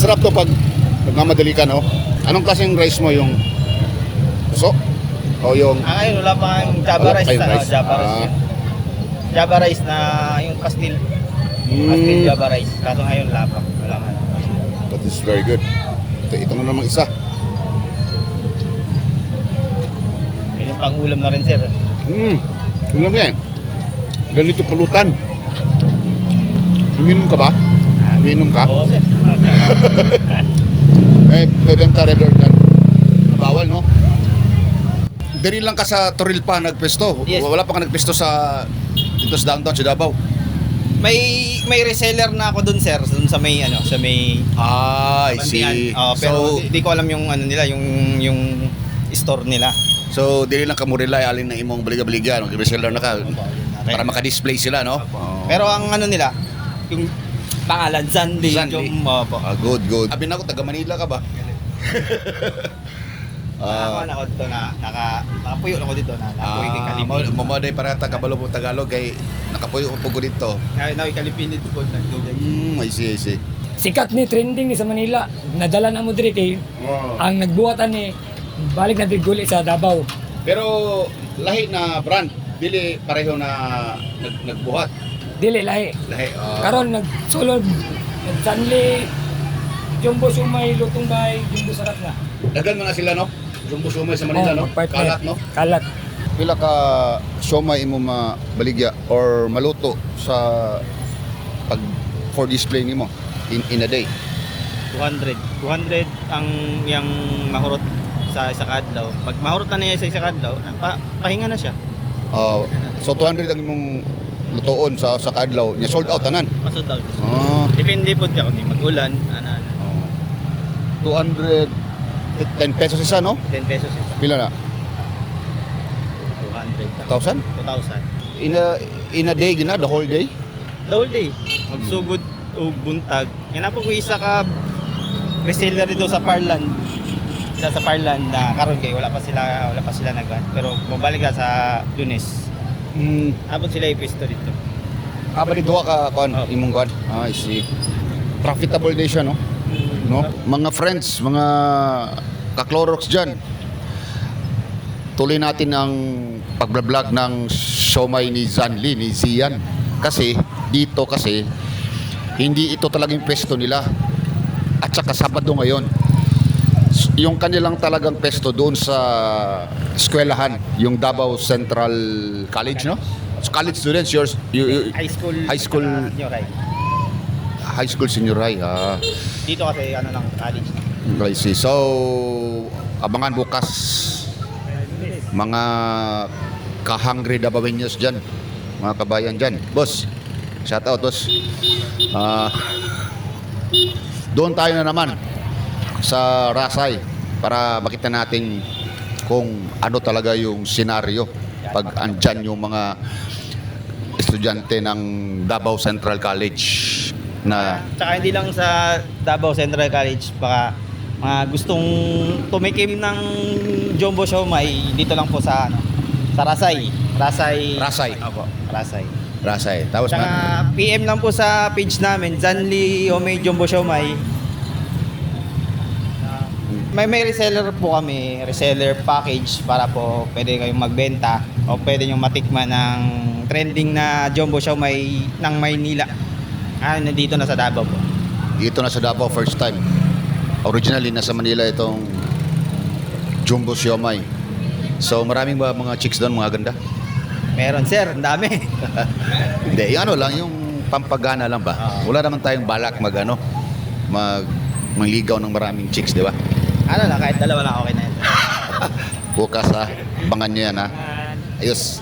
Masarap to pag nagmamadali ka, no? Anong klaseng rice mo? Yung puso? O yung... Ngayon wala pa yung Java Wala rice. pa yung rice. Java rice. Ah. Java rice na yung pastil. Pastil Java rice. Kaso ngayon wala pa. Wala man. That is very good. Ito na namang isa. Yung pang-ulam na rin, sir. Alam mo yan. Ganito pulutan. Uminom ka ba? Uminom ka? Oo, sir. Pwede ang karedor ka. Bawal, no? Diri lang ka sa Toril pa nagpesto. Yes. Wala pa ka nagpesto sa dito sa downtown sa Davao. May reseller na ako dun, sir. Dun sa may, sa may... I Bantian. Pero di ko alam yung nila, yung store nila. So dili lang ka mo rely alin na imong baliga-baliga, no? Reseller na ka para maka-display sila, no? Pero ang nila, yung pangalan, Zanli. Zanli. Good. Abi na ako, taga Manila ka ba? Ako dito nakapuyo ako dito na nakapuyo kay Kalipin. Mamaday para Kabalo po Tagalog kay nakapuyo po ko dito. Nawi Kalipin dito po nagdugay. I see. Sikat ni trending ni sa Manila. Nadala na mo diri kay ang nagbuhatan ni balik na diguli sa Davao. Pero lahi na brand, dili pareho na nagbuhat. Dili lahi. Lahi. Karon nagsulod nagsanli jumbo sumay lutong bay jumbo sarap na. Dagan mo na sila, no? Jumbo sumay sa Manila, no? magpartner. Kalat, no? Kalat. Pila ka siomay imo mabaligya or maluto sa pag for display nimo in a day? 200 ang yang mahurot sa isa kadlaw. Pag mahurot na niya sa isa kadlaw, pahinga na siya. So 200 ang imong lutoon sa kadlaw, nya sold out tanan. Masud daw. Ah, Depende po ka kung mag-ulan, 200 10 pesos isa, no? 10 pesos isa. Pila na? 200. 1,000? 2,000. In a day gina, the whole day? The whole day. Magsugod o buntag. Yan na po ko isa ka reseller dito sa Parland. Isa sa Parland na karon kay wala pa sila nagban. Pero mabalik ka sa Lunes. Abot sila ipisto dito. Bali duha ka kuan Oh. imong kuan. I see. Profitable day siya, no? No? Mga friends, mga ka-Clorox dyan, tuloy natin ang pag-vlog ng siomay ni Zanli, ni Zian. Kasi, dito kasi, hindi ito talagang pesto nila. At saka Sabado ngayon. Yung kanilang talagang pesto doon sa eskwelahan, yung Davao Central College, no? So, college students, High school. Senior high. high school, senior high. Dito kasi lang college. I see. So, abangan bukas mga ka-hungry Davaoenos dyan, mga kabayan dyan. Boss, shout out, boss. Doon tayo na naman sa Rasay para makita natin kung ano talaga yung senaryo pag andyan yung mga estudyante ng Davao Central College na Tsaka hindi lang sa Davao Central College, baka mga gustong tumikim ng jumbo siomai dito lang po sa sa Rasay. Opo, Rasay. Rasay. Tapos Tsaka PM lang po sa page namin, Zanli Omei Jumbo Siomai. May reseller po kami, reseller package para po pwede kayong magbenta o pwede nyo matikman ng trending na jumbo siomai ng Maynila. Nandito na sa Davao po. dito na sa Davao first time. Originally nasa Manila itong jumbo siomai. So maraming mga chicks doon, mga ganda. Meron, sir, ang dami. Hindi, yung ano lang, yung pampagana lang ba? Wala naman tayong balak mangligaw ng maraming chicks, di ba? Kahit dalawa lang okay na yan. Bukas ha, abangan nyo yan ha. Ayos.